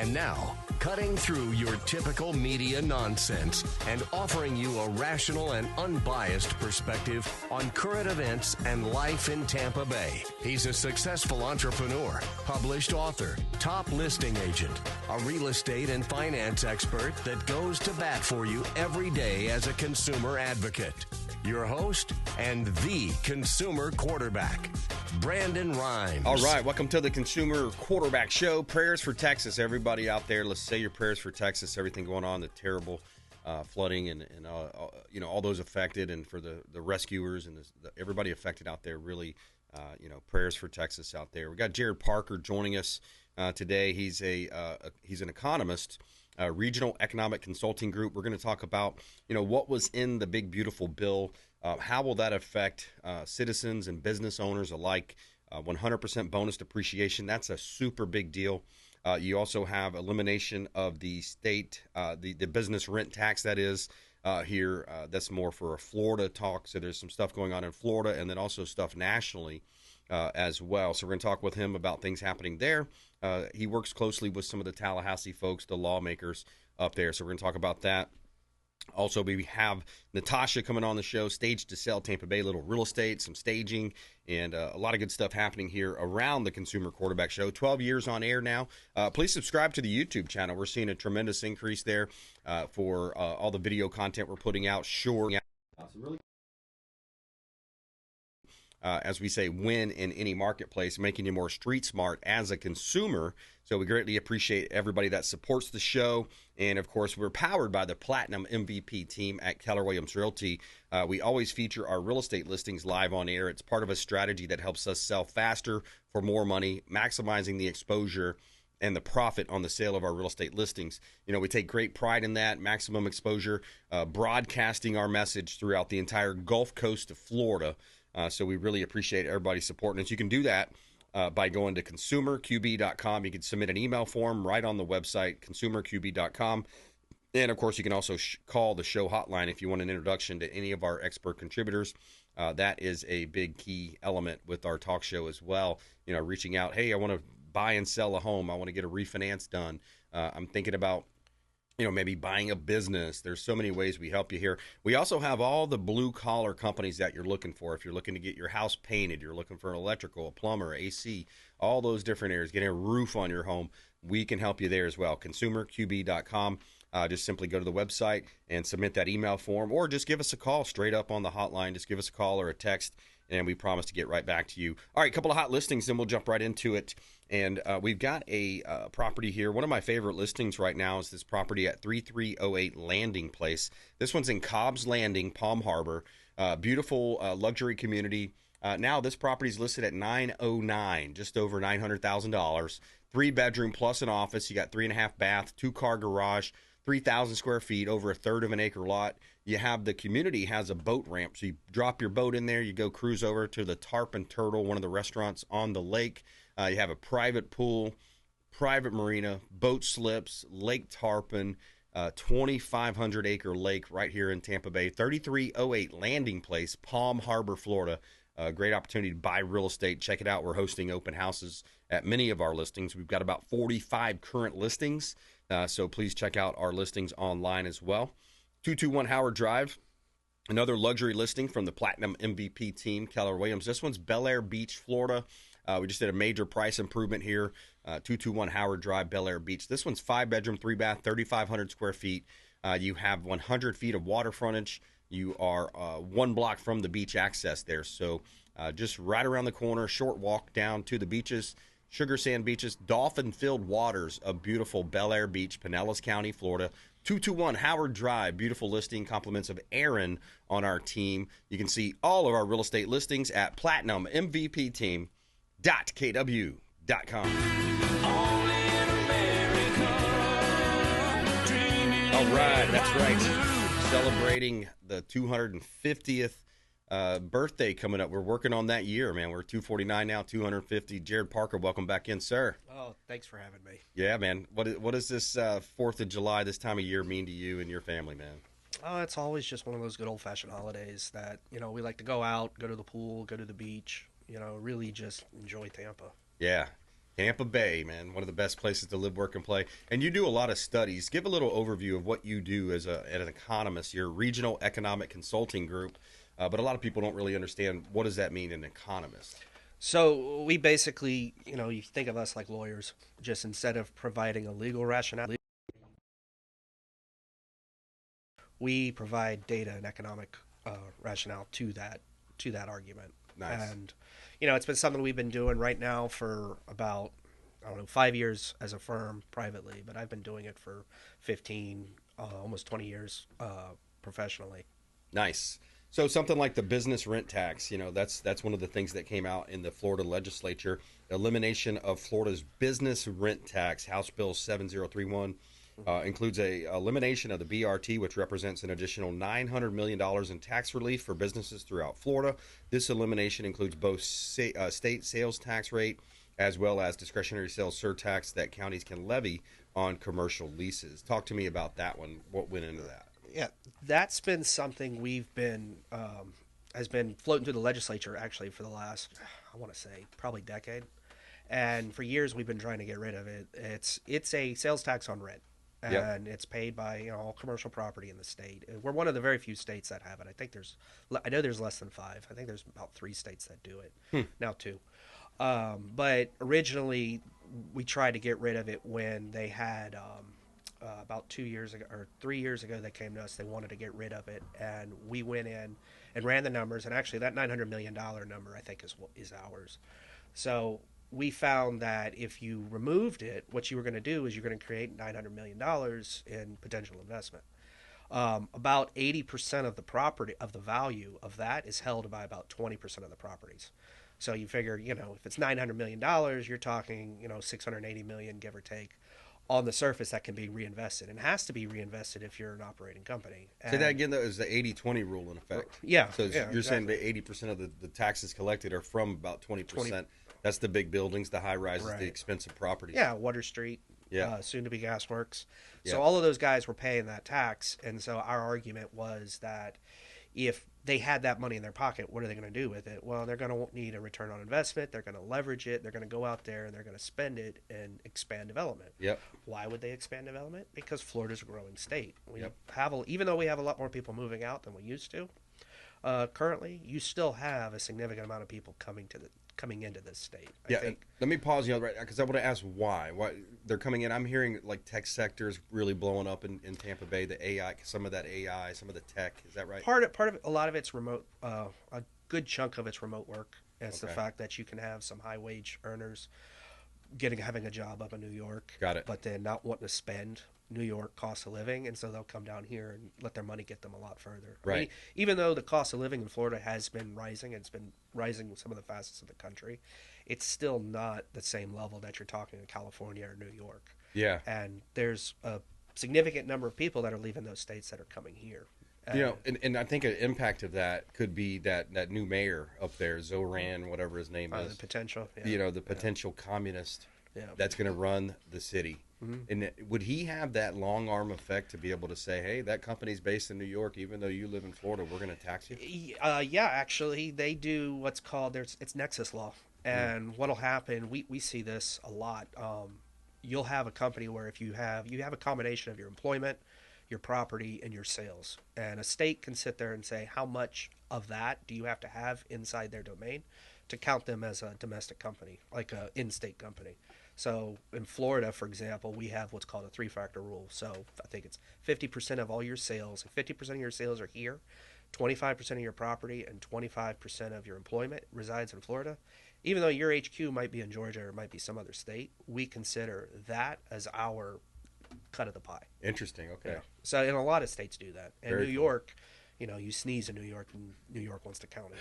And now, cutting through your typical media nonsense and offering you a rational and unbiased perspective on current events and life in Tampa Bay. He's a successful entrepreneur, published author, top listing agent, a real estate and finance expert that goes to bat for you every day as a consumer advocate. Your host and the consumer quarterback, Brandon Rimes. All right, welcome to the Consumer Quarterback Show. Prayers for Texas, everybody out there. Let's say your prayers for Texas. Everything going on, the terrible flooding and all those affected, and for the rescuers and everybody affected out there. Really, prayers for Texas out there. We got Jared Parker joining us today. He's an economist. Regional Economic Consulting Group. We're going to talk about, what was in the big, beautiful bill. How will that affect citizens and business owners alike? 100% bonus depreciation. That's a super big deal. You also have elimination of the state, the business rent tax that is here. That's more for a Florida talk. So there's some stuff going on in Florida and then also stuff nationally as well. So we're going to talk with him about things happening there. He works closely with some of the Tallahassee folks, the lawmakers up there. So we're going to talk about that. Also, we have Natacha coming on the show, Stage to Sell Tampa Bay, little real estate, some staging, and a lot of good stuff happening here around the Consumer Quarterback Show. 12 years on air now. Please subscribe to the YouTube channel. We're seeing a tremendous increase there for all the video content we're putting out. As we say, win in any marketplace, making you more street smart as a consumer. So we greatly appreciate everybody that supports the show. And, of course, we're powered by the Platinum MVP team at Keller Williams Realty. We always feature our real estate listings live on air. It's part of a strategy that helps us sell faster for more money, maximizing the exposure and the profit on the sale of our real estate listings. We take great pride in that, maximum exposure, broadcasting our message throughout the entire Gulf Coast of Florida. So we really appreciate everybody supporting us. You can do that by going to consumerqb.com. You can submit an email form right on the website, consumerqb.com. And, of course, you can also call the show hotline if you want an introduction to any of our expert contributors. That is a big key element with our talk show as well. Reaching out, hey, I want to buy and sell a home. I want to get a refinance done. I'm thinking about maybe buying a business. There's so many ways we help you here. We also have all the blue-collar companies that you're looking for. If you're looking to get your house painted, you're looking for an electrical, a plumber, AC, all those different areas, getting a roof on your home, we can help you there as well. ConsumerQB.com. Just simply go to the website and submit that email form, or just give us a call straight up on the hotline. Just give us a call or a text, and we promise to get right back to you. All right, a couple of hot listings, then we'll jump right into it. And we've got a property here. One of my favorite listings right now is this property at 3308 Landing Place. This one's in Cobb's Landing, Palm Harbor. Beautiful luxury community. Now this property is listed at $909, just over $900,000. 3-bedroom plus an office. You got 3.5 bath, 2-car garage, 3,000 square feet, over a third of an acre lot. You have the community has a boat ramp. So you drop your boat in there. You go cruise over to the Tarp and Turtle, one of the restaurants on the lake. You have a private pool, private marina, boat slips, Lake Tarpon, 2,500 acre lake right here in Tampa Bay. 3308 Landing Place, Palm Harbor, Florida. Great opportunity to buy real estate. Check it out. We're hosting open houses at many of our listings. We've got about 45 current listings. So please check out our listings online as well. 221 Howard Drive, another luxury listing from the Platinum MVP team, Keller Williams. This one's Bel Air Beach, Florida. We just did a major price improvement here. 221 Howard Drive, Bel Air Beach. This one's 5-bedroom, 3-bath, 3,500 square feet. You have 100 feet of water frontage. You are 1 block from the beach access there. So just right around the corner, short walk down to the beaches, sugar sand beaches, dolphin-filled waters of beautiful Bel Air Beach, Pinellas County, Florida. 221 Howard Drive, beautiful listing, compliments of Aaron on our team. You can see all of our real estate listings at PlatinumMVPTeam.kw.com. All right, that's right. Celebrating the 250th birthday coming up. We're working on that year, man. We're 249 now, 250. Jared Parker, welcome back in, sir. Oh, thanks for having me. Yeah, man. What does this 4th of July, this time of year, mean to you and your family, man? Oh, it's always just one of those good old-fashioned holidays that, we like to go out, go to the pool, go to the beach, really just enjoy Tampa. Yeah. Tampa Bay, man, one of the best places to live, work, and play. And you do a lot of studies. Give a little overview of what you do as an economist, your regional economic consulting group. But a lot of people don't really understand, what does that mean, an economist? So we basically, you think of us like lawyers, just instead of providing a legal rationale, we provide data and economic rationale to that argument. Nice. And it's been something we've been doing right now for about, I don't know, 5 years as a firm privately, but I've been doing it for 15, almost 20 years professionally. Nice. So something like the business rent tax, that's one of the things that came out in the Florida legislature. Elimination of Florida's business rent tax, House Bill 7031, includes a elimination of the BRT, which represents an additional $900 million in tax relief for businesses throughout Florida. This elimination includes both state sales tax rate as well as discretionary sales surtax that counties can levy on commercial leases. Talk to me about that one. What went into that? Yeah, that's been something we've been has been floating through the legislature actually for the last, I want to say, probably decade. And for years we've been trying to get rid of it. It's a sales tax on rent, and it's paid by all commercial property in the state. We're one of the very few states that have it. I know there's less than 5. I think there's about 3 states that do it. Now 2. But originally we tried to get rid of it when they had about 2 years ago or 3 years ago, they came to us. They wanted to get rid of it, and we went in and ran the numbers. And actually, that $900 million number, I think, is ours. So we found that if you removed it, what you were going to do is you're going to create $900 million in potential investment. About 80% of the property, of the value of that, is held by about 20% of the properties. So you figure, if it's $900 million, you're talking, $680 million, give or take, on the surface that can be reinvested, and has to be reinvested if you're an operating company. Say that again, though, is the 80-20 rule in effect. Yeah. So yeah, you're saying that 80% of the taxes collected are from about 20%. That's the big buildings, the high rises, Right. the expensive properties. Yeah, Water Street, Yeah. soon to be Gasworks. So Yeah. all of those guys were paying that tax, and so our argument was that if they had that money in their pocket, what are they going to do with it? Well, they're going to need a return on investment. They're going to leverage it. They're going to go out there and they're going to spend it and expand development. Yep. Why would they expand development? Because Florida's a growing state. We Yep. have even though we have a lot more people moving out than we used to, currently, you still have a significant amount of people coming into this state. I think. Let me pause you right, because I want to ask why they're coming in. I'm hearing like tech sectors really blowing up in Tampa Bay. The AI, some of the tech. Is that right? Part of it, a lot of it's remote. A good chunk of it's remote work. It's the fact that you can have some high wage earners having a job up in New York. Got it. But then not wanting to spend New York cost of living, and so they'll come down here and let their money get them a lot further. Right. I mean, even though the cost of living in Florida has been rising, it's been rising with some of the fastest in the country, it's still not the same level that you're talking in California or New York. Yeah. And there's a significant number of people that are leaving those states that are coming here. And I think an impact of that could be that new mayor up there, Zoran, whatever his name is. The potential. Yeah. The potential communist Yeah. that's going to run the city. Mm-hmm. And would he have that long arm effect to be able to say, hey, that company's based in New York, even though you live in Florida, we're going to tax you? Yeah, actually, they do what's called, it's nexus law. And what'll happen, we see this a lot. You'll have a company where if you have a combination of your employment, your property, and your sales. And a state can sit there and say, how much of that do you have to have inside their domain to count them as a domestic company, like a in-state company. So in Florida, for example, we have what's called a 3-factor rule. So I think it's 50% of all your sales. If 50% of your sales are here, 25% of your property, and 25% of your employment resides in Florida. Even though your HQ might be in Georgia or might be some other state, we consider that as our cut of the pie. Interesting. Okay. Yeah. So, and a lot of states do that. And Very New York, you sneeze in New York, and New York wants to count it.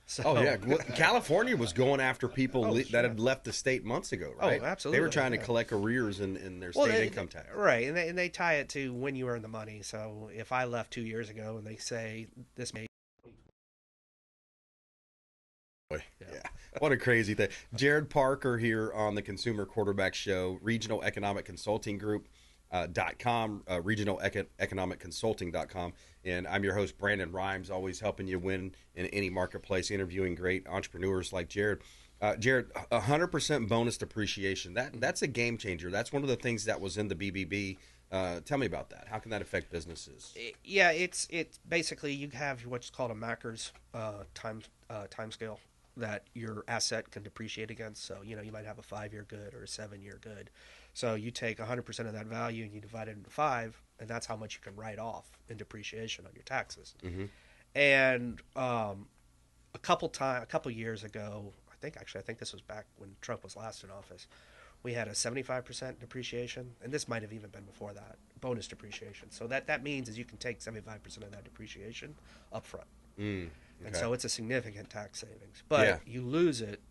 So, Oh yeah, well, California was going after people Oh, that sure. had left the state months ago, right? Oh, absolutely, They were trying to yeah. collect arrears in their Well, state they- income tax. Right, and they tie it to when you earn the money. So if I left 2 years ago and they say this may Yeah, what a crazy thing. Jared Parker here on the Consumer Quarterback Show, Regional Economic Consulting Group. .com, regionaleconomicconsulting.com. And I'm your host, Brandon Rimes, always helping you win in any marketplace, interviewing great entrepreneurs like Jared. Jared, 100% bonus depreciation. That's a game changer. That's one of the things that was in the BBB. Tell me about that. How can that affect businesses? Yeah, it's basically you have what's called a Macker's time scale that your asset can depreciate against. So you might have a 5-year good or a 7-year good. So you take 100% of that value and you divide it into 5, and that's how much you can write off in depreciation on your taxes. Mm-hmm. And a couple years ago, I think this was back when Trump was last in office, we had a 75% depreciation, and this might have even been before that, bonus depreciation. So that means is you can take 75% of that depreciation up front. Okay. And so it's a significant tax savings. But you lose it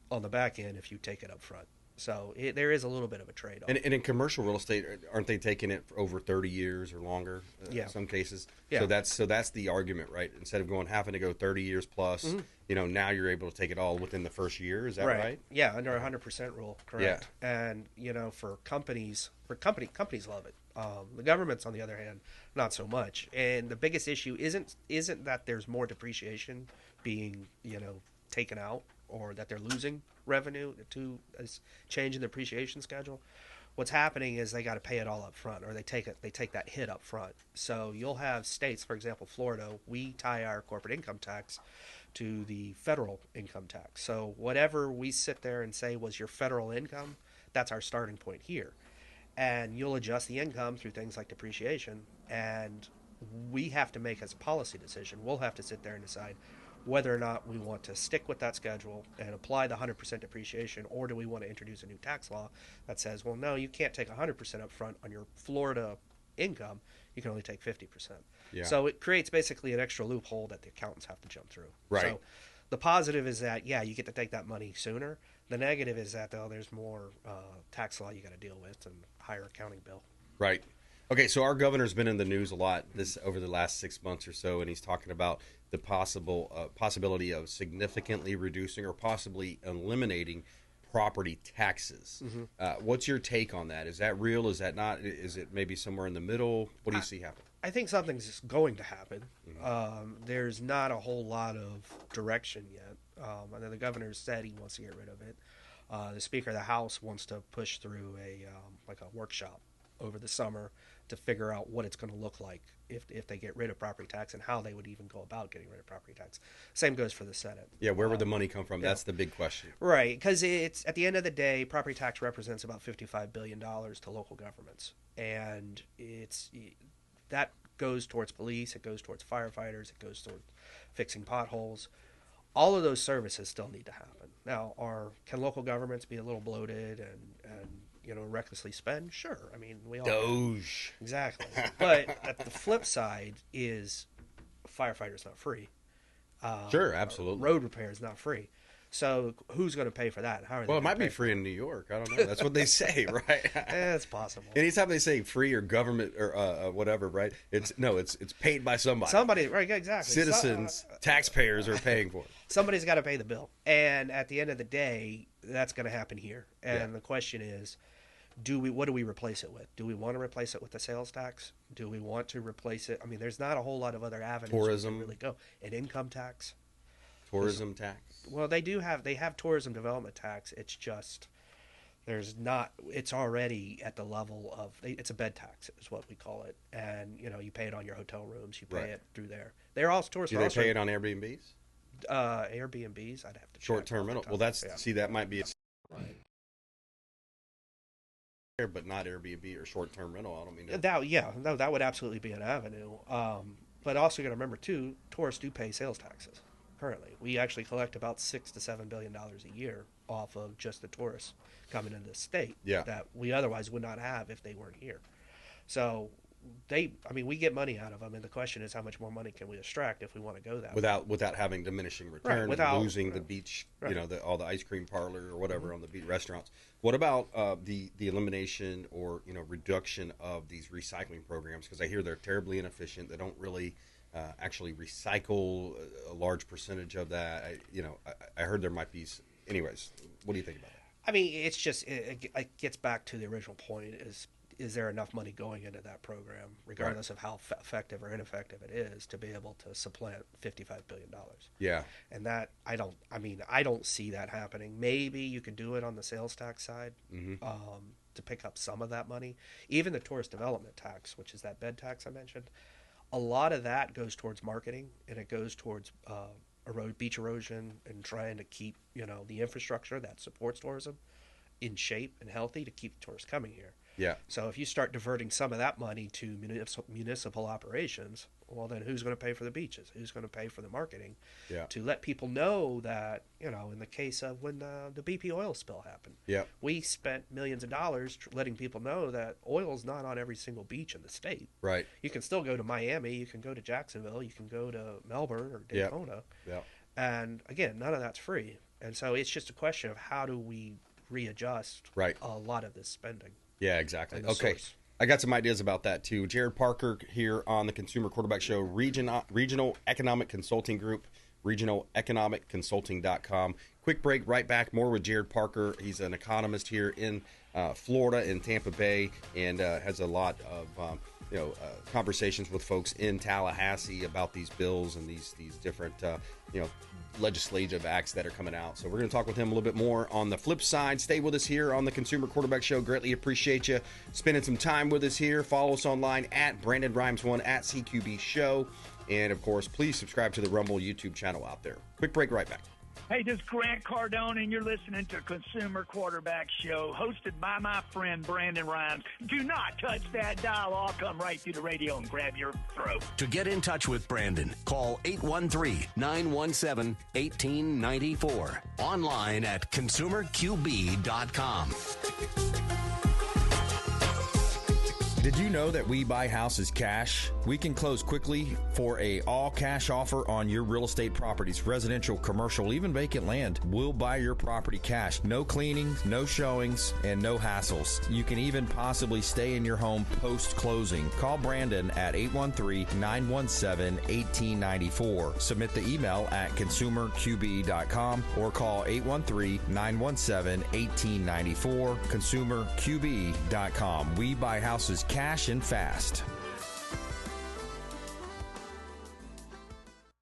on the back end if you take it up front. So there is a little bit of a trade-off. And in commercial real estate, aren't they taking it for over 30 years or longer in some cases? Yeah. So that's the argument, right? Instead of having to go 30 years plus, now you're able to take it all within the first year. Is that right? Yeah, under 100% rule, correct. Yeah. And for companies love it. The governments, on the other hand, not so much. And the biggest issue isn't that there's more depreciation being taken out or that they're losing revenue to a change in the depreciation schedule. What's happening is they got to pay it all up front, or they take that hit up front. So you'll have states, for example, Florida, we tie our corporate income tax to the federal income tax. So whatever we sit there and say was your federal income, that's our starting point here. And you'll adjust the income through things like depreciation, and we have to make as a policy decision. We'll have to sit there and decide whether or not we want to stick with that schedule and apply the 100% depreciation, or do we want to introduce a new tax law that says, well, no, you can't take 100% up front on your Florida income. You can only take 50%. Yeah. So it creates basically an extra loophole that the accountants have to jump through. Right. So the positive is that, you get to take that money sooner. The negative is that, there's more tax law you got to deal with and higher accounting bill. Right. Okay, so our governor's been in the news a lot over the last 6 months or so, and he's talking about the possibility of significantly reducing or possibly eliminating property taxes. Mm-hmm. What's your take on that? Is that real? Is that not? Is it maybe somewhere in the middle? What do you see happen? I think something's going to happen. Mm-hmm. There's not a whole lot of direction yet. I know the governor said he wants to get rid of it. The Speaker of the House wants to push through a workshop over the summer to figure out what it's going to look like if they get rid of property tax and how they would even go about getting rid of property tax. Same goes for the Senate. Yeah, where would the money come from? That's the big question. Right, because it's at the end of the day, property tax represents about $55 billion to local governments. And that goes towards police, it goes towards firefighters, it goes towards fixing potholes. All of those services still need to happen. Now, can local governments be a little bloated and recklessly spend? Sure. I mean, we all Doge. Exactly. But at the flip side is firefighters not free. Sure, absolutely. Road repair is not free. So who's going to pay for that? How are they? Well, it might be free in New York. I don't know. That's what they say, right? It's possible. Anytime they say free or government or whatever, right? It's paid by somebody. Somebody, right? Exactly. Citizens, taxpayers are paying for it. Somebody's got to pay the bill, and at the end of the day, that's going to happen here. And the question is, what do we replace it with? Do we want to replace it with the sales tax? Do we want to replace it? I mean, there's not a whole lot of other avenues. Tourism, to really go. An income tax. Tourism tax. Well, they have tourism development tax. It's just it's already at the level of, it's a bed tax is what we call it. And, you pay it on your hotel rooms. You pay it through there. They're all tourists. Do they pay it on Airbnbs? Airbnbs, I'd have to check. Short-term rental. Well, that might be but not Airbnb or short-term rental. I don't mean to. That would absolutely be an avenue. But also, you got to remember too, tourists do pay sales taxes. Currently, we actually collect about $6 to $7 billion a year off of just the tourists coming into the state that we otherwise would not have if they weren't here. So we get money out of them, and the question is how much more money can we extract if we want to go that way. Without having diminishing return, losing the beach, all the ice cream parlor or whatever on the beach restaurants. What about the elimination or reduction of these recycling programs? Because I hear they're terribly inefficient. They don't really actually recycle a large percentage of that. I heard there might be. Anyways, what do you think about that? I mean, it's just it gets back to the original point: is is there enough money going into that program, regardless of how effective or ineffective it is, to be able to supplant $55 billion? Yeah. And that, I don't see that happening. Maybe you could do it on the sales tax side, to pick up some of that money. Even the tourist development tax, which is that bed tax I mentioned, a lot of that goes towards marketing, and it goes towards beach erosion and trying to keep, the infrastructure that supports tourism in shape and healthy to keep tourists coming here. Yeah. So if you start diverting some of that money to municipal operations, well, then who's going to pay for the beaches? Who's going to pay for the marketing? Yeah. To let people know that, in the case of when the BP oil spill happened, we spent millions of dollars letting people know that oil is not on every single beach in the state. Right. You can still go to Miami, you can go to Jacksonville, you can go to Melbourne or Daytona. Yeah. And again, none of that's free. And so it's just a question of how do we readjust a lot of this spending. Yeah, exactly. Okay. Source. I got some ideas about that too. Jared Parker here on the Consumer Quarterback Show, Regional Economic Consulting Group, regionaleconomicconsulting.com. Quick break, right back. More with Jared Parker. He's an economist here in Florida, in Tampa Bay, and has a lot of conversations with folks in Tallahassee about these bills and these different legislative acts that are coming out. So we're going to talk with him a little bit more on the flip side. Stay with us here on the Consumer Quarterback Show. Greatly appreciate you spending some time with us here. Follow us online at Brandon Rimes1 at CQB Show. And of course, please subscribe to the Rumble YouTube channel out there. Quick break, right back. Hey, this is Grant Cardone, and you're listening to Consumer Quarterback Show, hosted by my friend Brandon Rimes. Do not touch that dial. I'll come right through the radio and grab your throat. To get in touch with Brandon, call 813-917-1894. Online at consumerqb.com. Did you know that we buy houses cash? We can close quickly for a all-cash offer on your real estate properties, residential, commercial, even vacant land. We'll buy your property cash. No cleaning, no showings, and no hassles. You can even possibly stay in your home post-closing. Call Brandon at 813-917-1894. Submit the email at consumerqb.com or call 813-917-1894, consumerqb.com. We buy houses cash and fast.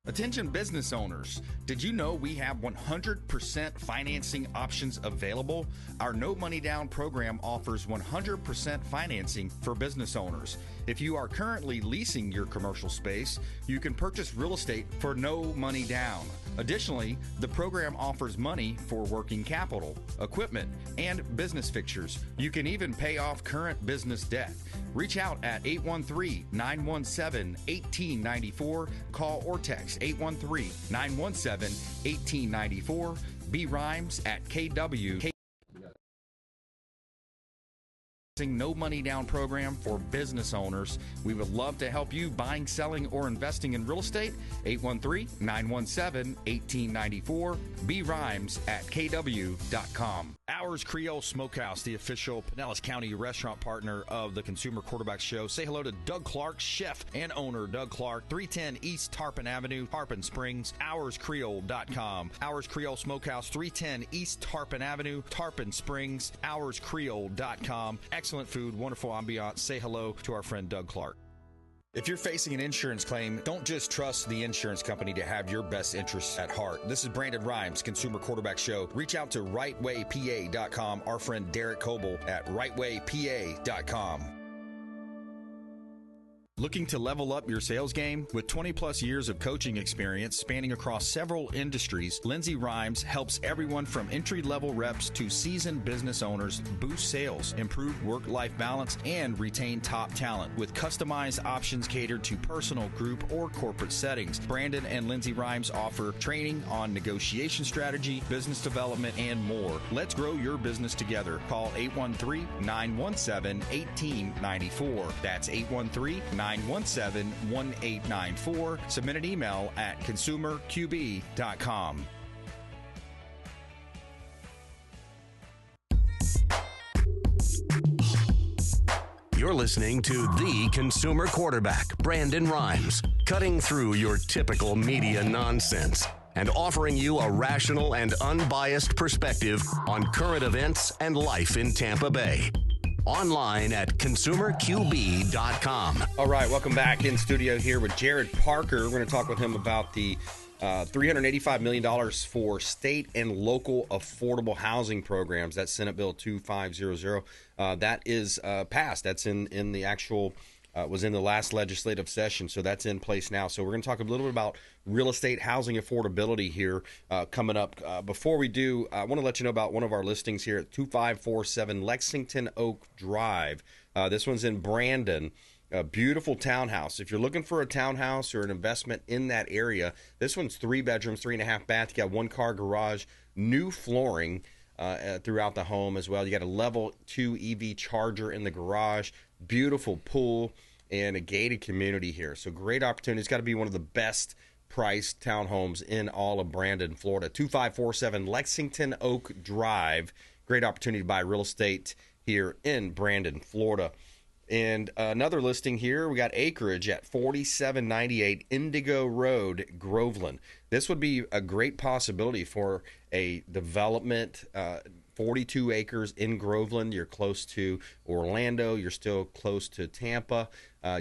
Attention business owners, did you know we have 100% financing options available? Our no money down program offers 100% financing for business owners. If you are currently leasing your commercial space, you can purchase real estate for no money down. Additionally, the program offers money for working capital, equipment, and business fixtures. You can even pay off current business debt. Reach out at 813-917-1894. Call or text 813-917-1894. B. Rimes at KW. No money down program for business owners. We would love to help you buying, selling, or investing in real estate. 813-917-1894. B. Rimes at KW.com. Ours Creole Smokehouse, the official Pinellas County restaurant partner of the Consumer Quarterback Show. Say hello to Doug Clark, chef and owner Doug Clark, 310 East Tarpon Avenue, Tarpon Springs, ourscreole.com. Ours Creole Smokehouse, 310 East Tarpon Avenue, Tarpon Springs, ourscreole.com. Excellent food, wonderful ambiance. Say hello to our friend Doug Clark. If you're facing an insurance claim, don't just trust the insurance company to have your best interests at heart. This is Brandon Rimes, Consumer Quarterback Show. Reach out to rightwaypa.com, our friend Derek Coble at rightwaypa.com. Looking to level up your sales game? With 20 plus years of coaching experience spanning across several industries, Lindsay Rimes helps everyone from entry-level reps to seasoned business owners boost sales, improve work-life balance, and retain top talent with customized options catered to personal, group, or corporate settings. Brandon and Lindsay Rimes offer training on negotiation strategy, business development, and more. Let's grow your business together. Call 813-917-1894. That's 813-917-1894. Submit an email at consumerqb.com. You're listening to the Consumer Quarterback, Brandon Rimes, cutting through your typical media nonsense and offering you a rational and unbiased perspective on current events and life in Tampa Bay. online at consumerqb.com. All right, welcome back in studio here with Jared Parker. We're going to talk with him about the $385 million for state and local affordable housing programs. That's Senate Bill 2500. That is passed. That's in the actual was in the last legislative session, so that's in place now. So we're going to talk a little bit about real estate housing affordability here coming up. Before we do, I want to let you know about one of our listings here at 2547 Lexington Oak Drive. This one's in Brandon. A beautiful townhouse. If you're looking for a townhouse or an investment in that area, this one's 3 bedrooms, 3.5 bath. You got 1-car garage, new flooring throughout the home as well. You got a level 2 EV charger in the garage, beautiful pool, and a gated community here. So great opportunity. It's got to be one of the best priced townhomes in all of Brandon, Florida. 2547 Lexington Oak Drive. Great opportunity to buy real estate here in Brandon, Florida. And another listing here, we got acreage at 4798 Indigo Road, Groveland. This would be a great possibility for a development, 42 acres in Groveland. You're close to Orlando. You're still close to Tampa.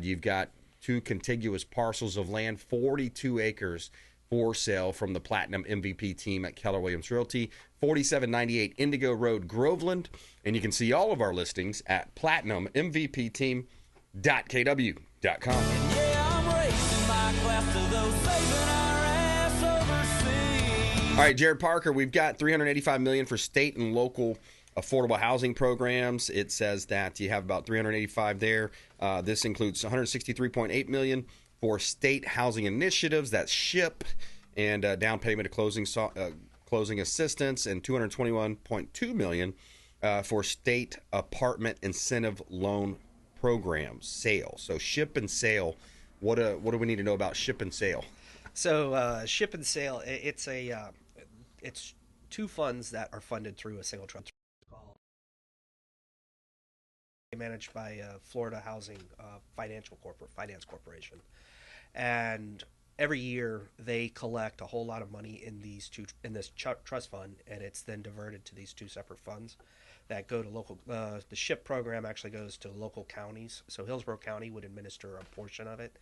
You've got 2 contiguous parcels of land, 42 acres for sale from the Platinum MVP team at Keller Williams Realty, 4798 Indigo Road, Groveland. And you can see all of our listings at platinummvpteam.kw.com. All right, Jared Parker, we've got $385 million for state and local affordable housing programs. It says that you have about $385 there. This includes $163.8 million for state housing initiatives. That's SHIP, and down payment to closing assistance, and $221.2 million for state apartment incentive loan programs, sale. So SHIP and sale. What do we need to know about SHIP and sale? So SHIP and sale, it's 2 funds that are funded through a single trust, managed by Florida Housing Finance Corporation, and every year they collect a whole lot of money in this trust fund, and it's then diverted to these 2 separate funds that go to local. The SHIP program actually goes to local counties, so Hillsborough County would administer a portion of it,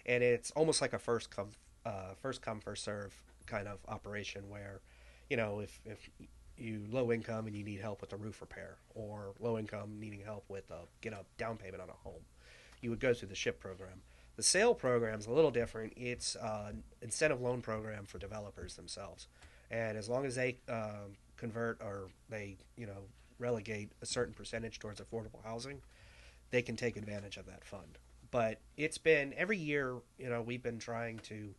and it's almost like a first come first serve kind of operation where, if you low income and you need help with a roof repair, or low income needing help with get a down payment on a home, you would go through the SHIP program. The sale program is a little different. It's an incentive loan program for developers themselves, and as long as they convert or they relegate a certain percentage towards affordable housing, they can take advantage of that fund. But it's been every year, we've been trying to,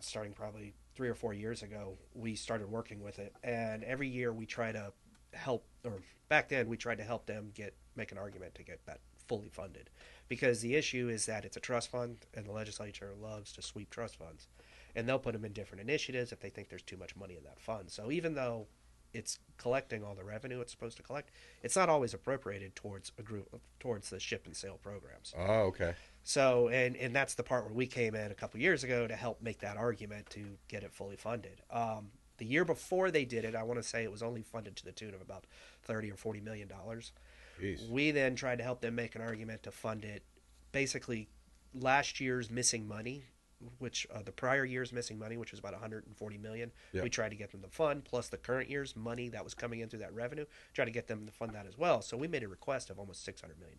starting probably 3 or 4 years ago, we started working with it, and every year we try to help, or back then we tried to help them make an argument to get that fully funded, because the issue is that it's a trust fund, and the legislature loves to sweep trust funds, and they'll put them in different initiatives if they think there's too much money in that fund. So even though it's collecting all the revenue it's supposed to collect, it's not always appropriated towards the SHIP and sale programs. Oh, okay. So, and that's the part where we came in a couple years ago to help make that argument to get it fully funded. The year before they did it, I want to say it was only funded to the tune of about $30 or $40 million. Jeez. We then tried to help them make an argument to fund it, basically last year's missing money, which the prior year's missing money, which was about $140 million. Yep. We tried to get them to fund, plus the current year's money that was coming in through that revenue, tried to get them to fund that as well. So we made a request of almost $600 million.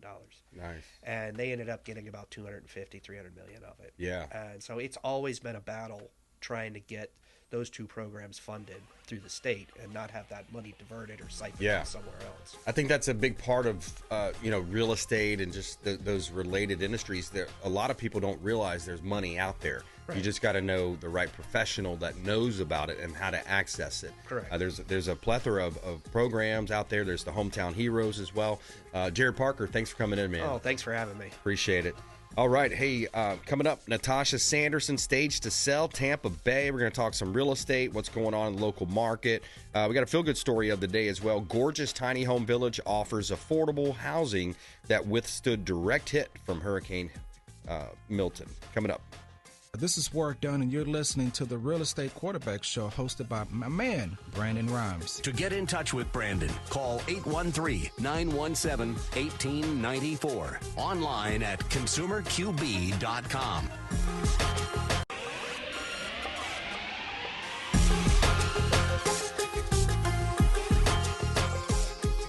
Nice. And they ended up getting about $250, $300 million of it. Yeah. And so it's always been a battle trying to get those 2 programs funded through the state and not have that money diverted or siphoned out somewhere else. I think that's a big part of real estate and just those related industries. There, a lot of people don't realize there's money out there. Right. You just got to know the right professional that knows about it and how to access it. Correct. There's a plethora of programs out there. There's the Hometown Heroes as well. Jared Parker, thanks for coming in, man. Oh, thanks for having me. Appreciate it. All right. Hey, coming up, Natacha Sanderson, Stage to Sell, Tampa Bay. We're going to talk some real estate, what's going on in the local market. We got a feel-good story of the day as well. Gorgeous tiny home village offers affordable housing that withstood direct hit from Hurricane Milton. Coming up. This is Warwick Dunn, and you're listening to the Real Estate Quarterback Show hosted by my man, Brandon Rimes. To get in touch with Brandon, call 813-917-1894. Online at consumerqb.com.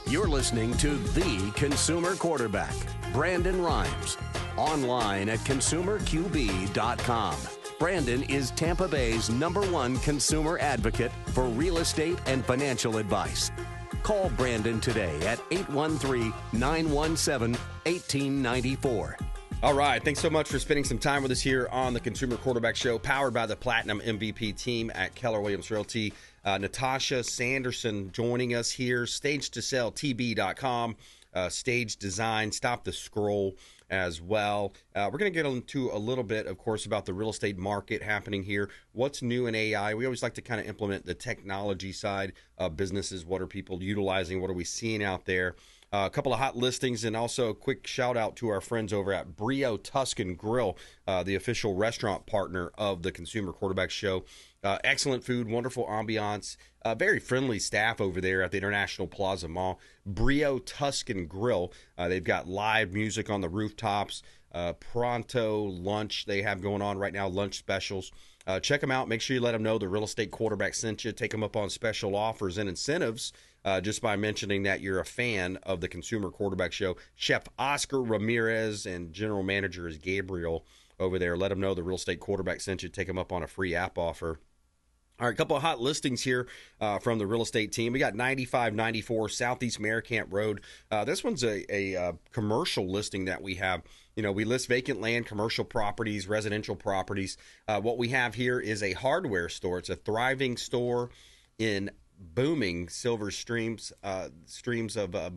You're listening to The Consumer Quarterback, Brandon Rimes. Online at consumerqb.com. Brandon is Tampa Bay's #1 consumer advocate for real estate and financial advice. Call Brandon today at 813-917-1894. All right. Thanks so much for spending some time with us here on the Consumer Quarterback Show, powered by the Platinum MVP team at Keller Williams Realty. Natacha Sanderson joining us here, StageToSellTB.com, Stage Design, Stop the Scroll as well. We're going to get into a little bit, of course, about the real estate market happening here. What's new in AI? We always like to kind of implement the technology side of businesses. What are people utilizing? What are we seeing out there? A couple of hot listings, and also a quick shout out to our friends over at Brio Tuscan Grill, the official restaurant partner of the Consumer Quarterback Show. Excellent food, wonderful ambiance, very friendly staff over there at the International Plaza Mall. Brio Tuscan Grill. They've got live music on the rooftops, pronto lunch they have going on right now, lunch specials. Check them out. Make sure you let them know the Real Estate Quarterback sent you. Take them up on special offers and incentives just by mentioning that you're a fan of the Consumer Quarterback Show. Chef Oscar Ramirez and General Manager is Gabriel over there. Let them know the Real Estate Quarterback sent you. Take them up on a free app offer. All right, a couple of hot listings here from the real estate team. We got 9594 Southeast Maricamp Road. This one's a commercial listing that we have. You know, we list vacant land, commercial properties, residential properties. What we have here is a hardware store. It's a thriving store in booming Silver Streams of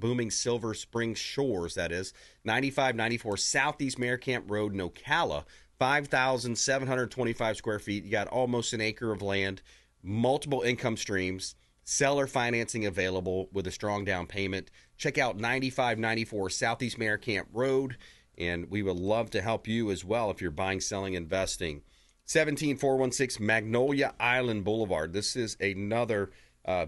booming Silver Spring Shores, that is. 9594 Southeast Maricamp Road in Ocala. 5,725 square feet. You got almost an acre of land, multiple income streams, seller financing available with a strong down payment. Check out 9594 Southeast Maricamp Road, and we would love to help you as well if you're buying, selling, investing. 17416 Magnolia Island Boulevard. This is another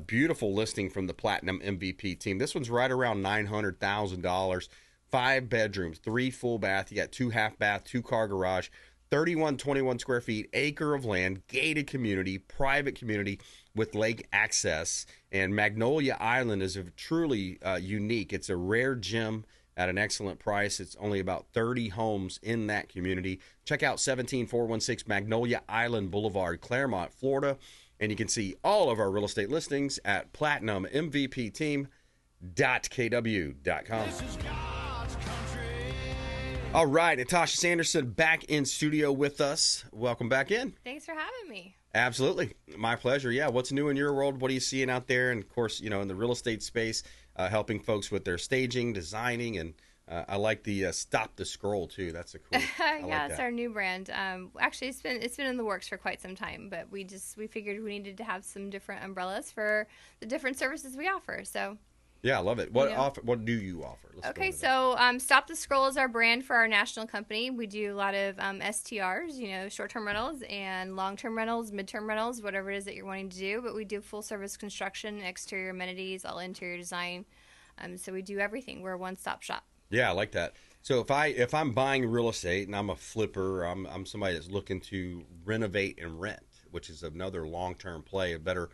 beautiful listing from the Platinum MVP team. This one's right around $900,000. 5 bedrooms, 3 full bath. You got 2 half bath, 2 car garage, 3121 square feet, acre of land, gated community, private community with lake access. And Magnolia Island is truly unique. It's a rare gem at an excellent price. It's only about 30 homes in that community. Check out 17416 Magnolia Island Boulevard, Claremont, Florida. And you can see all of our real estate listings at platinummvpteam.kw.com. All right, Natacha Sanderson back in studio with us. Welcome back in. Thanks for having me. Absolutely. My pleasure. Yeah, what's new in your world? What are you seeing out there? And, of course, you know, in the real estate space, helping folks with their staging, designing, and I like the Stop the Scroll, too. That's a cool. Yeah, it's our new brand. Actually, it's been in the works for quite some time, but we figured we needed to have some different umbrellas for the different services we offer, so... Yeah, I love it. What do you offer? Okay, so Stop the Scroll is our brand for our national company. We do a lot of STRs, you know, short-term rentals and long-term rentals, mid-term rentals, whatever it is that you're wanting to do. But we do full-service construction, exterior amenities, all interior design. So we do everything. We're a one-stop shop. Yeah, I like that. So if I'm buying real estate and I'm a flipper, I'm somebody that's looking to renovate and rent, which is another long-term play, a better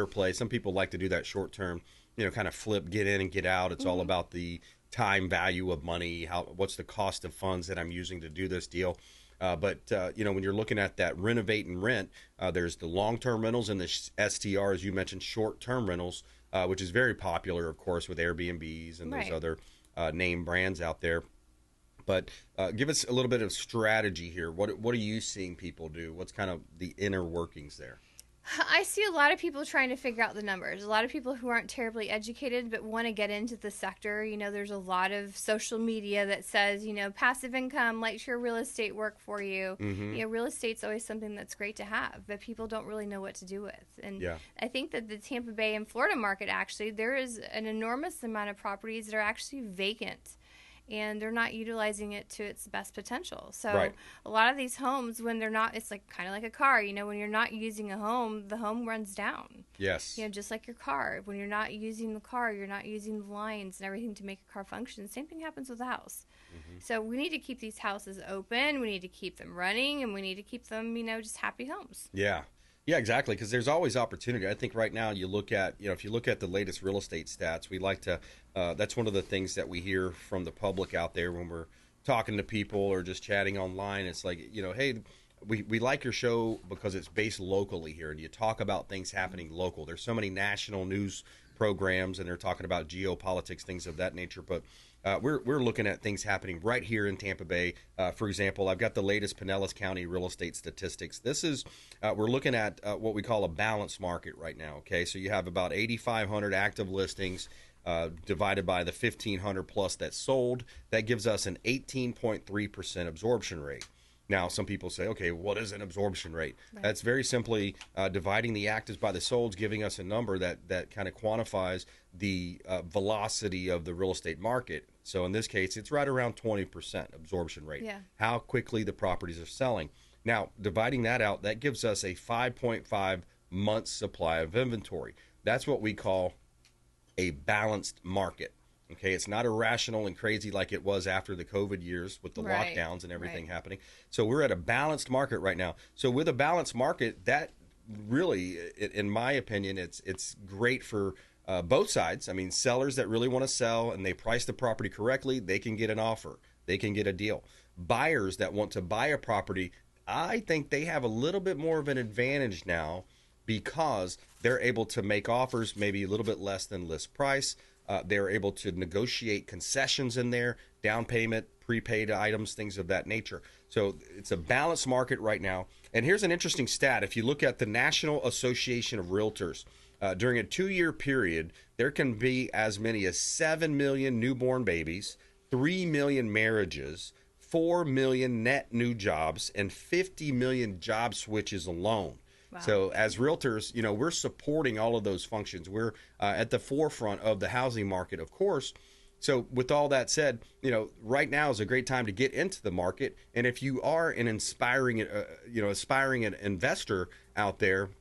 play. Some people like to do that short-term. You know, kind of flip, get in and get out. It's all about the time value of money. What's the cost of funds that I'm using to do this deal? But you know, when you're looking at that renovate and rent, there's the long-term rentals and the STR, as you mentioned, short-term rentals, which is very popular, of course, with Airbnbs and those other name brands out there. But give us a little bit of strategy here. What are you seeing people do? What's kind of the inner workings there? I see a lot of people trying to figure out the numbers. A lot of people who aren't terribly educated but want to get into the sector. You know, there's a lot of social media that says, you know, passive income, let your real estate work for you. Mm-hmm. You know, real estate's always something that's great to have, but people don't really know what to do with. And I think that the Tampa Bay and Florida market, actually, there is an enormous amount of properties that are actually vacant. and they're not utilizing it to its best potential. So Right. a lot of these homes, when they're not, it's like kind of like a car, you know, when you're not using a home, the home runs down. Yes. You know, just like your car. When you're not using the car, you're not using the lines and everything to make a car function. Same thing happens with a house. So we need to keep these houses open. We need to keep them running, and we need to keep them, you know, just happy homes. Yeah. Yeah, exactly. Because there's always opportunity. I think right now you look at, you know, if you look at the latest real estate stats, we like to, that's one of the things that we hear from the public out there when we're talking to people or just chatting online. It's like, you know, hey, we like your show because it's based locally here, and you talk about things happening local. There's so many national news programs, and they're talking about geopolitics, things of that nature. But we're looking at things happening right here in Tampa Bay. For example, I've got the latest Pinellas County real estate statistics. This is we're looking at what we call a balanced market right now. Okay, so you have about 8,500 active listings divided by the 1,500 plus that sold. That gives us an 18.3% absorption rate. Now, some people say, okay, what is an absorption rate? Right. That's very simply dividing the actives by the solds, giving us a number that kind of quantifies the velocity of the real estate market. So in this case, it's right around 20% absorption rate, how quickly the properties are selling. Now, dividing that out, that gives us a 5.5 months supply of inventory. That's what we call a balanced market. Okay, it's not irrational and crazy like it was after the COVID years with the lockdowns and everything happening. So we're at a balanced market right now. So with a balanced market, that really, in my opinion, it's great for both sides. I mean, sellers that really want to sell and they price the property correctly, they can get an offer. They can get a deal. Buyers that want to buy a property, I think they have a little bit more of an advantage now because they're able to make offers maybe a little bit less than list price. They're able to negotiate concessions in there, down payment, prepaid items, things of that nature. So it's a balanced market right now. And here's an interesting stat. If you look at the National Association of Realtors, during a 2-year period, there can be as many as 7 million newborn babies, 3 million marriages, 4 million net new jobs, and 50 million job switches alone. Wow. So as realtors, you know, we're supporting all of those functions. We're at the forefront of the housing market, of course. So with all that said, you know, right now is a great time to get into the market. And if you are an aspiring investor out there,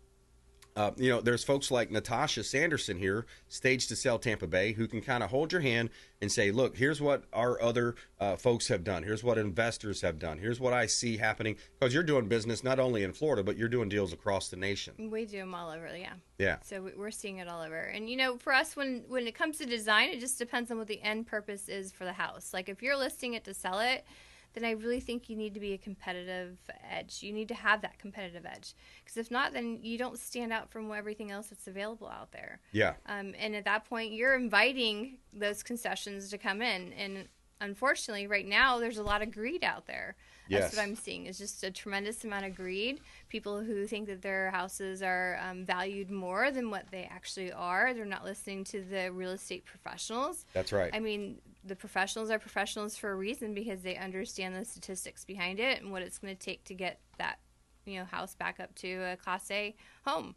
you know, there's folks like Natacha Sanderson here, Stage to Sell Tampa Bay, who can kind of hold your hand and say, look, here's what our other folks have done. Here's what investors have done. Here's what I see happening. Because you're doing business not only in Florida, but you're doing deals across the nation. We do them all over, yeah. Yeah. So we're seeing it all over. And, you know, for us, when it comes to design, it just depends on what the end purpose is for the house. Like, if you're listing it to sell it, then I really think you need to be a competitive edge. You need to have that competitive edge. Because if not, then you don't stand out from everything else that's available out there. Yeah. And at that point, you're inviting those concessions to come in. And unfortunately, right now, there's a lot of greed out there. That's what I'm seeing. It's just a tremendous amount of greed. People who think that their houses are valued more than what they actually are. They're not listening to the real estate professionals. That's right. I mean, the professionals are professionals for a reason because they understand the statistics behind it and what it's going to take to get that, you know, house back up to a Class A home.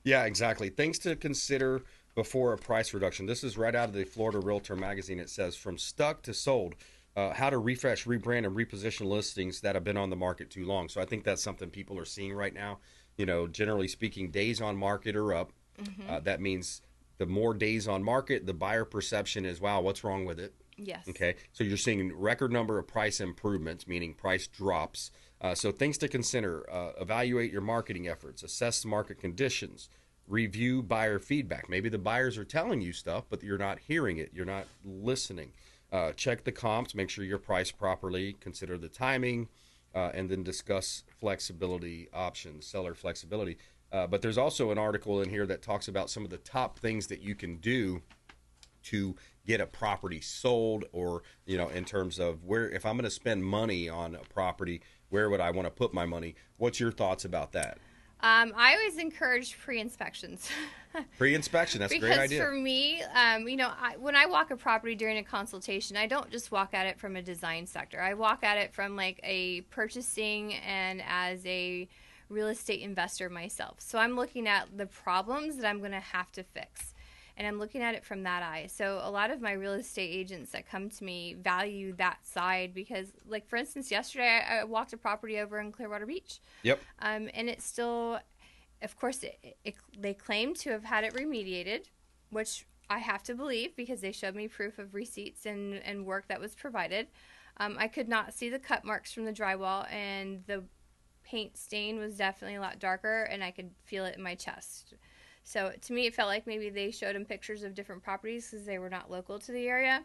Yeah, exactly. Things to consider before a price reduction. This is right out of the Florida Realtor magazine. It says, from stuck to sold. How to refresh, rebrand, and reposition listings that have been on the market too long. So I think that's something people are seeing right now. You know, generally speaking, days on market are up. Mm-hmm. That means the more days on market, the buyer perception is, wow, what's wrong with it? Yes. Okay. So you're seeing record number of price improvements, meaning price drops. So things to consider: evaluate your marketing efforts, assess market conditions, review buyer feedback. Maybe the buyers are telling you stuff, but you're not hearing it. You're not listening. Check the comps, make sure you're priced properly, consider the timing, and then discuss flexibility options, seller flexibility. But there's also an article in here that talks about some of the top things that you can do to get a property sold, or, you know, in terms of where, if I'm going to spend money on a property, where would I want to put my money? What's your thoughts about that? I always encourage pre-inspections. Pre-inspection, that's a great idea. Because for me, you know, when I walk a property during a consultation, I don't just walk at it from a design sector. I walk at it from like a purchasing and as a real estate investor myself. So I'm looking at the problems that I'm going to have to fix. and I'm looking at it from that eye. So a lot of my real estate agents that come to me value that side because, like, for instance, yesterday I walked a property over in Clearwater Beach. Yep. And it's still, of course, they claim to have had it remediated, which I have to believe because they showed me proof of receipts and work that was provided. I could not see the cut marks from the drywall, and the paint stain was definitely a lot darker, and I could feel it in my chest. So to me, it felt like maybe they showed him pictures of different properties because they were not local to the area.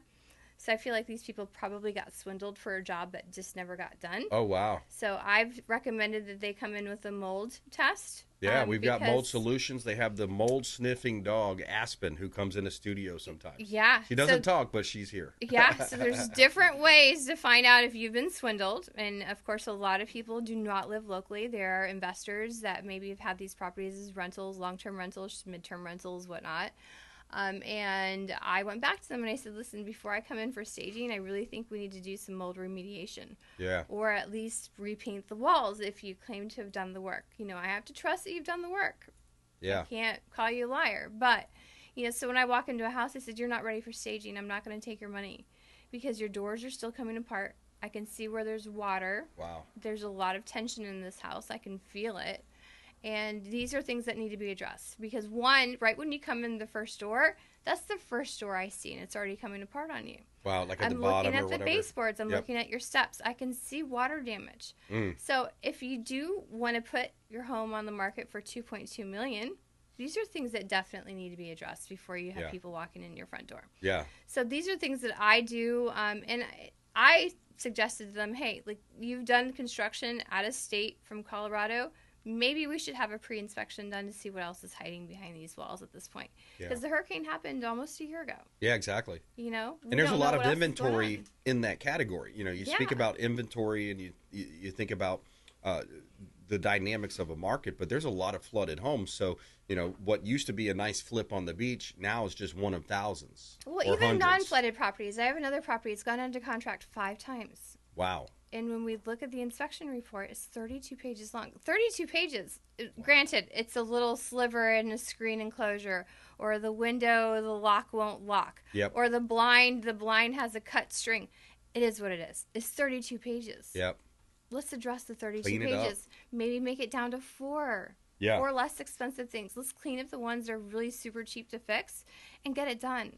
So I feel like these people probably got swindled for a job that just never got done. Oh, wow. So I've recommended that they come in with a mold test. Yeah, we've got Mold Solutions. They have the mold-sniffing dog, Aspen, who comes in the studio sometimes. Yeah. She doesn't talk, but she's here. Yeah, so there's different ways to find out if you've been swindled. And, of course, a lot of people do not live locally. There are investors that maybe have had these properties as rentals, long-term rentals, midterm rentals, whatnot. And I went back to them and I said, listen, before I come in for staging, I really think we need to do some mold remediation. Yeah. Or at least repaint the walls if you claim to have done the work. You know, I have to trust that you've done the work. Yeah. I can't call you a liar. But, you know, so when I walk into a house, I said, you're not ready for staging. I'm not going to take your money because your doors are still coming apart. I can see where there's water. Wow. There's a lot of tension in this house. I can feel it. And these are things that need to be addressed because, one, right when you come in the first door, that's the first door I see, and it's already coming apart on you. Wow, like at the bottom or I'm looking whatever. at the baseboards. I'm looking at your steps. I can see water damage. So if you do want to put your home on the market for $2.2 million, these are things that definitely need to be addressed before you have people walking in your front door. Yeah. So these are things that I do, and I suggested to them, hey, like, you've done construction out of state from Colorado. Maybe we should have a pre-inspection done to see what else is hiding behind these walls at this point. Because the hurricane happened almost a year ago. Yeah, exactly. You know? And there's a lot of inventory in that category. You know, you speak about inventory and you think about the dynamics of a market, but there's a lot of flooded homes. So, you know, what used to be a nice flip on the beach now is just one of thousands. Well, even non-flooded properties. I have another property. It's gone under contract 5 times. Wow. And when we look at the inspection report, it's 32 pages long. 32 pages. Granted, it's a little sliver in a screen enclosure, or the window, the lock won't lock. Yep. Or the blind has a cut string. It is what it is. It's 32 pages. Yep. Let's address the 32 Clean it pages. up. Maybe make it down to 4. Yeah. 4 less expensive things. Let's clean up the ones that are really super cheap to fix and get it done.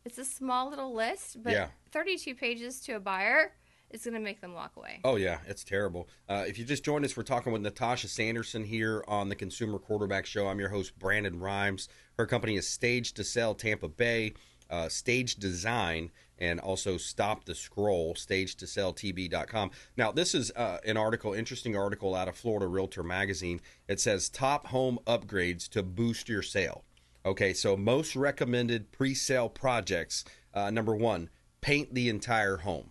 It's a small little list, but 32 pages to a buyer, it's going to make them walk away. Oh, yeah. It's terrible. If you just joined us, we're talking with Natacha Sanderson here on the Consumer Quarterback Show. I'm your host, Brandon Rimes. Her company is Stage to Sell Tampa Bay, Stage Design, and also Stop the Scroll, stagetoselltb.com. Now, this is an article, interesting article out of Florida Realtor Magazine. It says top home upgrades to boost your sale. Okay, so most recommended pre-sale projects. Number 1, paint the entire home.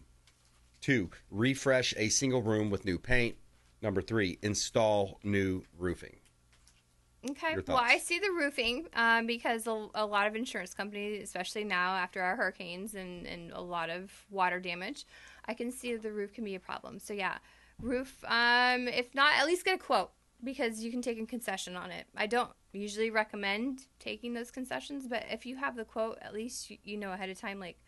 2, refresh a single room with new paint. Number 3, install new roofing. Okay. Well, I see the roofing because a lot of insurance companies, especially now after our hurricanes and a lot of water damage, I can see that the roof can be a problem. So, yeah, roof, if not, at least get a quote because you can take a concession on it. I don't usually recommend taking those concessions, but if you have the quote, at least you know ahead of time, like,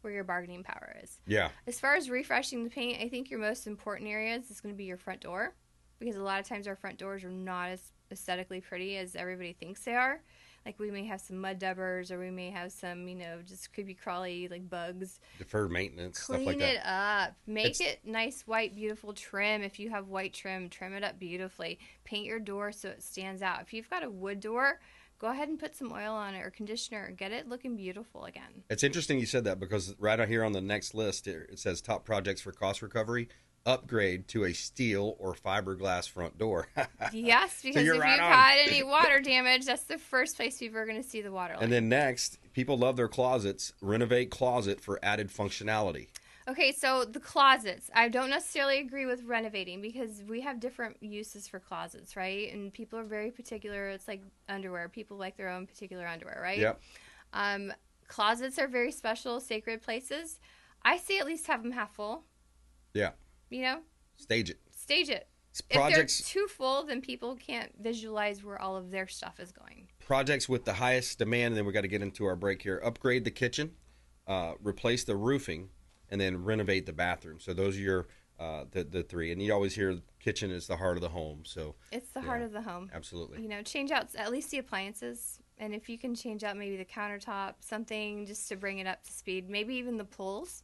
where your bargaining power is. Yeah. As far as refreshing the paint, I think your most important areas is going to be your front door because a lot of times our front doors are not as aesthetically pretty as everybody thinks they are. Like we may have some mud dubbers or we may have some, just creepy crawly like bugs. Deferred maintenance, stuff like that. Clean it up. Make it nice, white, beautiful trim. If you have white trim it up beautifully. Paint your door so it stands out. If you've got a wood door, go ahead and put some oil on it or conditioner and get it looking beautiful again. It's interesting you said that because right out here on the next list, it says top projects for cost recovery. Upgrade to a steel or fiberglass front door. Yes, because if you've had any water damage, that's the first place people are going to see the water line. And then next, people love their closets. Renovate closet for added functionality. Okay, so the closets. I don't necessarily agree with renovating because we have different uses for closets, right? And people are very particular. It's like underwear. People like their own particular underwear, right? Yep. Closets are very special, sacred places. I say at least have them half full. Yeah. Stage it. Projects, if they're too full, then people can't visualize where all of their stuff is going. projects with the highest demand, and then we got to get into our break here. Upgrade the kitchen, replace the roofing, and then renovate the bathroom. So those are your the three. And you always hear kitchen is the heart of the home. So it's the heart of the home. Absolutely. You know, change out at least the appliances, and if you can change out maybe the countertop, something just to bring it up to speed. Maybe even the pulls.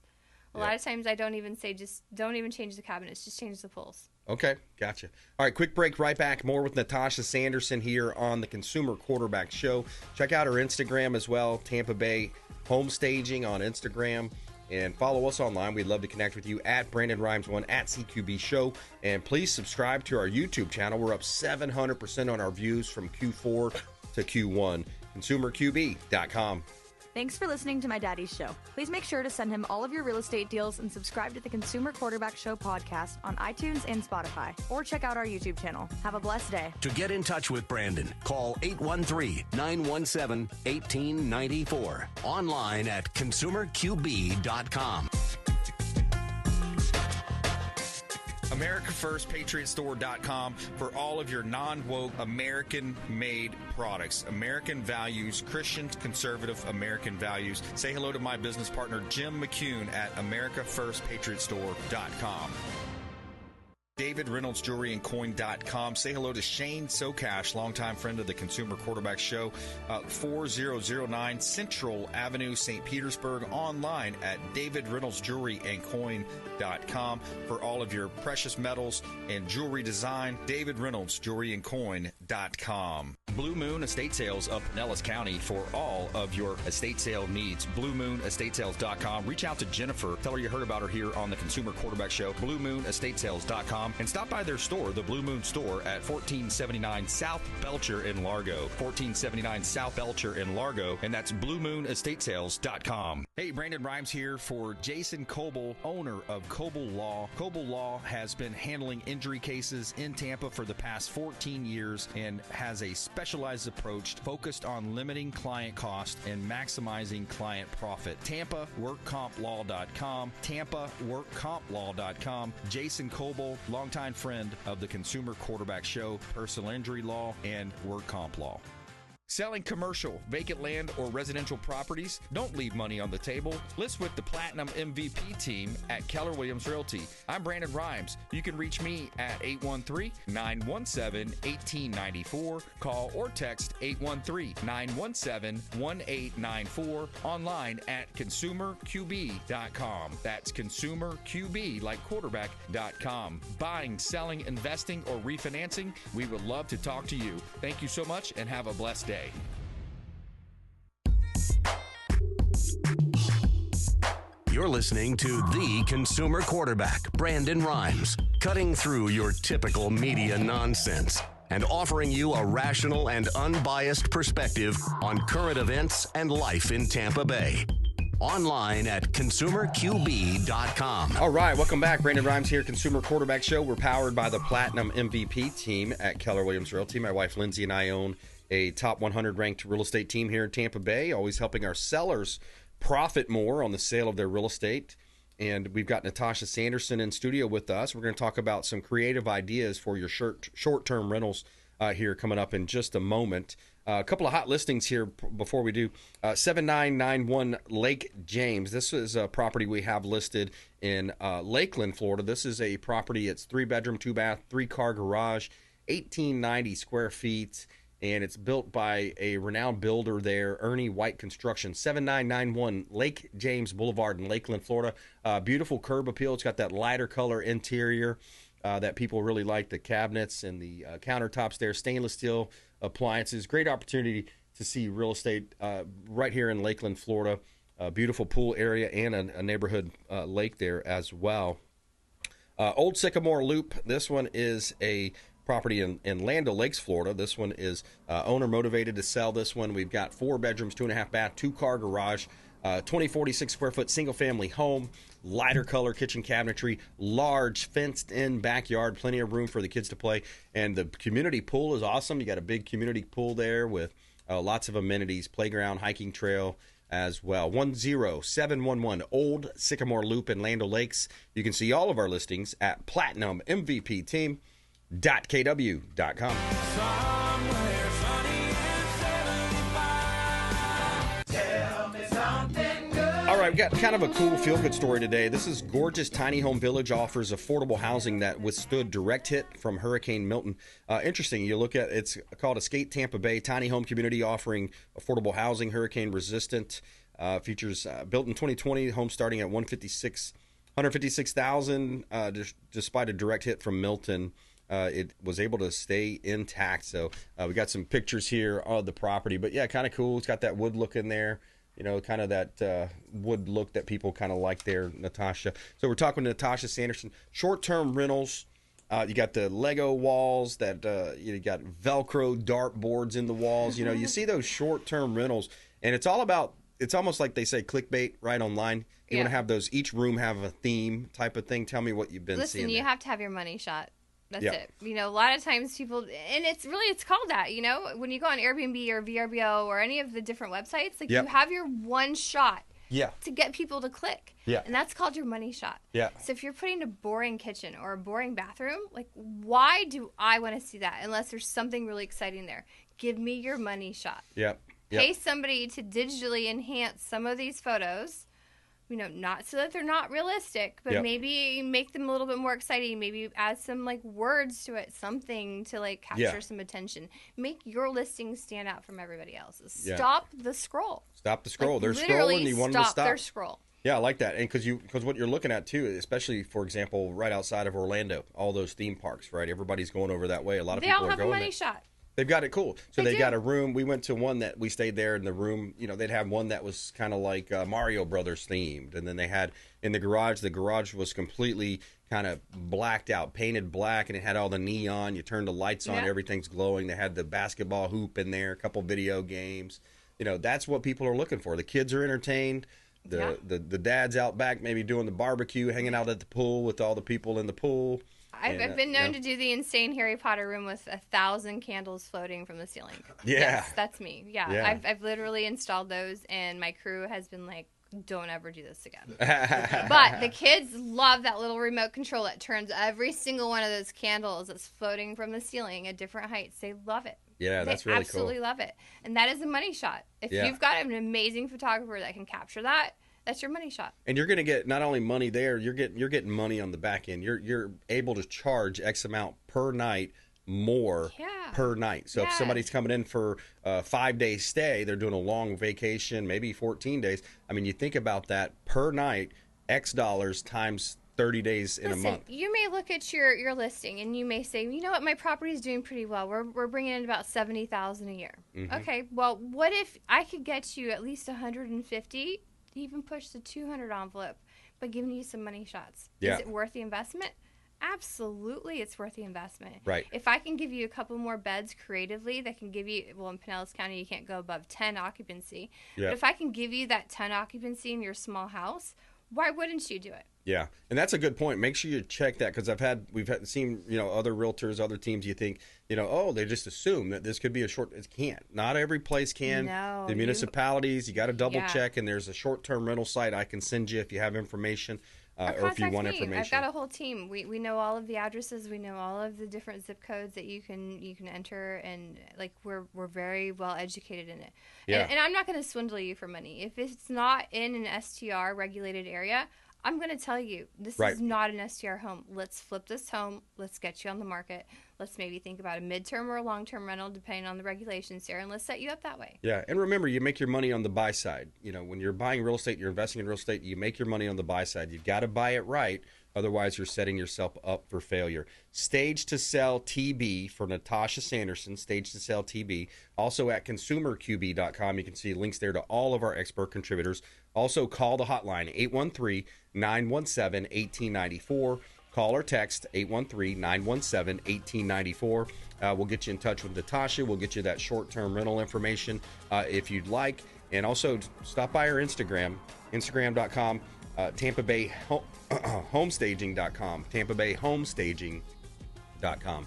A lot of times I don't even change the cabinets, just change the pulls. Okay, gotcha. All right, quick break, right back. More with Natacha Sanderson here on the Consumer Quarterback Show. Check out our Instagram as well, Tampa Bay Home Staging on Instagram. And follow us online. We'd love to connect with you at Brandon Rimes 1 at CQB Show. And please subscribe to our YouTube channel. We're up 700% on our views from Q4 to Q1. ConsumerQB.com. Thanks for listening to my daddy's show. Please make sure to send him all of your real estate deals and subscribe to the Consumer Quarterback Show podcast on iTunes and Spotify, or check out our YouTube channel. Have a blessed day. To get in touch with Brandon, call 813-917-1894. Online at consumerqb.com. AmericaFirstPatriotStore.com for all of your non-woke, American-made products. American values, Christian, conservative American values. Say hello to my business partner, Jim McCune at AmericaFirstPatriotStore.com. David Reynolds Jewelry and Coin.com. Say hello to Shane Socash, longtime friend of the Consumer Quarterback Show, 4009 Central Avenue, St. Petersburg. Online at David Reynolds Jewelry and Coin.com for all of your precious metals and jewelry design. David Reynolds Jewelry and Coin.com. Blue Moon Estate Sales of Pinellas County for all of your estate sale needs. BlueMoonEstateSales.com. Reach out to Jennifer. Tell her you heard about her here on the Consumer Quarterback Show. BlueMoonEstateSales.com. And stop by their store, the Blue Moon Store, at 1479 South Belcher in Largo. 1479 South Belcher in Largo. And that's BlueMoonEstateSales.com. Hey, Brandon Rimes here for Jason Coble, owner of Coble Law. Coble Law has been handling injury cases in Tampa for the past 14 years and has a specialized approach focused on limiting client cost and maximizing client profit. TampaWorkCompLaw.com. TampaWorkCompLaw.com. Jason Coble, longtime friend of the Consumer Quarterback Show, personal injury law, and work comp law. Selling commercial, vacant land, or residential properties? Don't leave money on the table. List with the Platinum MVP team at Keller Williams Realty. I'm Brandon Rimes. You can reach me at 813-917-1894. Call or text 813-917-1894. Online at consumerqb.com. That's consumerqb, like quarterback.com. Buying, selling, investing, or refinancing? We would love to talk to you. Thank you so much and have a blessed day. You're listening to the Consumer Quarterback, Brandon Rimes, cutting through your typical media nonsense and offering you a rational and unbiased perspective on current events and life in Tampa Bay. Online at consumerqb.com. All right, welcome back. Brandon Rimes here, Consumer Quarterback Show. We're powered by the Platinum MVP team at Keller Williams Realty. My wife Lindsay and I own a top 100 ranked real estate team here in Tampa Bay, always helping our sellers profit more on the sale of their real estate. And we've got Natacha Sanderson in studio with us. We're going to talk about some creative ideas for your short-term rentals here coming up in just a moment. A couple of hot listings here before we do. 7991 Lake James. This is a property we have listed in Lakeland, Florida. This is a property. It's 3-bedroom, 2-bath, 3-car garage, 1,890 square feet. And it's built by a renowned builder there, Ernie White Construction, 7991 Lake James Boulevard in Lakeland, Florida. Beautiful curb appeal. It's got that lighter color interior that people really like, the cabinets and the countertops there, stainless steel appliances. Great opportunity to see real estate right here in Lakeland, Florida. A beautiful pool area and a neighborhood lake there as well. Old Sycamore Loop. This one is a property in Land O'Lakes, Florida. This one is owner motivated to sell this one. We've got 4 bedrooms, 2.5 bath, 2-car garage, 2046 square foot single family home, lighter color kitchen cabinetry, large fenced in backyard, plenty of room for the kids to play. And the community pool is awesome. You got a big community pool there with lots of amenities, playground, hiking trail as well. 10711 Old Sycamore Loop in Land O'Lakes. You can see all of our listings at PlatinumMVPTeam.kw.com. right, we've got kind of a cool feel-good story today. This is gorgeous tiny home village offers affordable housing that withstood direct hit from Hurricane Milton. Interesting, you look at it's called Escape Tampa Bay, tiny home community offering affordable housing, hurricane resistant. Features built in 2020, home starting at $156,000. Despite a direct hit from Milton, it was able to stay intact. So we got some pictures here of the property, but yeah, kind of cool. It's got that wood look in there. You know, kind of that wood look that people kind of like there, Natasha. So we're talking to Natacha Sanderson. Short-term rentals. You got the Lego walls that you got Velcro dartboards in the walls. You know, you see those short-term rentals, and it's all about. It's almost like they say clickbait right online. You want to have those. Each room have a theme type of thing. Tell me what you've been seeing. Listen, you have to have your money shot. That's it. You know, a lot of times people, and it's called that, you know, when you go on Airbnb or VRBO or any of the different websites, like you have your one shot to get people to click. And that's called your money shot. So if you're putting a boring kitchen or a boring bathroom, like why do I want to see that unless there's something really exciting there? Give me your money shot. Pay somebody to digitally enhance some of these photos. You know, not so that they're not realistic, but maybe make them a little bit more exciting. Maybe add some like words to it, something to like capture some attention. Make your listing stand out from everybody else's. Stop the scroll. Stop the scroll. Like, they're scrolling. You want them to stop their scroll. Yeah, I like that, and because what you're looking at too, especially for example, right outside of Orlando, all those theme parks, right? Everybody's going over that way. A lot of people are going. They all have a money shot. They've got it cool. So they got a room. We went to one that we stayed there in the room. You know, they'd have one that was kind of like Mario Brothers themed. And then they had in the garage was completely kind of blacked out, painted black, and it had all the neon. You turn the lights on, everything's glowing. They had the basketball hoop in there, a couple video games. You know, that's what people are looking for. The kids are entertained. The dad's out back maybe doing the barbecue, hanging out at the pool with all the people in the pool. I've been known to do the insane Harry Potter room with 1,000 candles floating from the ceiling. Yeah. Yes, that's me. Yeah. I've literally installed those, and my crew has been like, don't ever do this again. But the kids love that little remote control that turns every single one of those candles that's floating from the ceiling at different heights. They love it. Yeah, that's really cool. They absolutely love it. And that is a money shot. If you've got an amazing photographer that can capture that, that's your money shot. And you're going to get not only money there, you're getting money on the back end. You're able to charge X amount per night more per night. So if somebody's coming in for a 5-day stay, they're doing a long vacation, maybe 14 days. I mean, you think about that per night, X dollars times 30 days in a month. You may look at your listing and you may say, you know what, my property is doing pretty well. We're bringing in about $70,000 a year. Okay, well, what if I could get you at least 150? Even push the 200 envelope by giving you some money shots. Is it worth the investment? Absolutely, it's worth the investment. Right. If I can give you a couple more beds creatively that can give you, well, in Pinellas County, you can't go above 10 occupancy. But if I can give you that 10 occupancy in your small house, why wouldn't you do it? Yeah, and that's a good point. Make sure you check that because we've seen other realtors, other teams. You think they just assume that this could be a short. It can't. Not every place can. No, the municipalities, you got to double check. And there's a short-term rental site I can send you if you have information or if you want information. I've got a whole team. We know all of the addresses. We know all of the different zip codes that you can enter, and like we're very well educated in it. And I'm not going to swindle you for money if it's not in an STR regulated area. I'm going to tell you, this is not an STR home. Let's flip this home. Let's get you on the market. Let's maybe think about a midterm or a long-term rental, depending on the regulations here, and let's set you up that way. Yeah, and remember, you make your money on the buy side. You know, when you're buying real estate, you're investing in real estate, you make your money on the buy side. You've got to buy it right. Otherwise, you're setting yourself up for failure. Stage to Sell TB for Natacha Sanderson, Stage to Sell TB. Also at consumerqb.com, you can see links there to all of our expert contributors. Also, call the hotline, 813-917-1894. Call or text, 813-917-1894. We'll get you in touch with Natasha. We'll get you that short-term rental information if you'd like. And also, stop by our Instagram, instagram.com. Tampa Bay homestaging.com. Tampa Bay homestaging.com.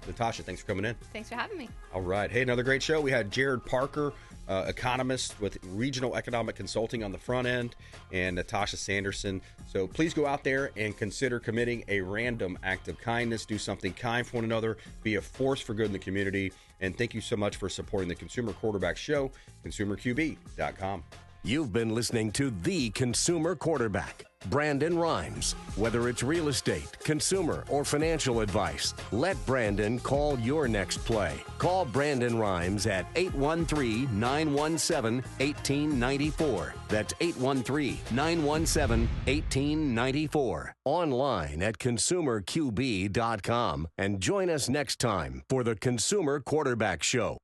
Natasha, thanks for coming in. Thanks for having me. All right. Hey, another great show. We had Jared Parker, economist with Regional Economic Consulting on the front end, and Natacha Sanderson. So please go out there and consider committing a random act of kindness. Do something kind for one another. Be a force for good in the community. And thank you so much for supporting the Consumer Quarterback Show, consumerqb.com. You've been listening to The Consumer Quarterback, Brandon Rimes. Whether it's real estate, consumer, or financial advice, let Brandon call your next play. Call Brandon Rimes at 813-917-1894. That's 813-917-1894. Online at consumerqb.com. And join us next time for the Consumer Quarterback Show.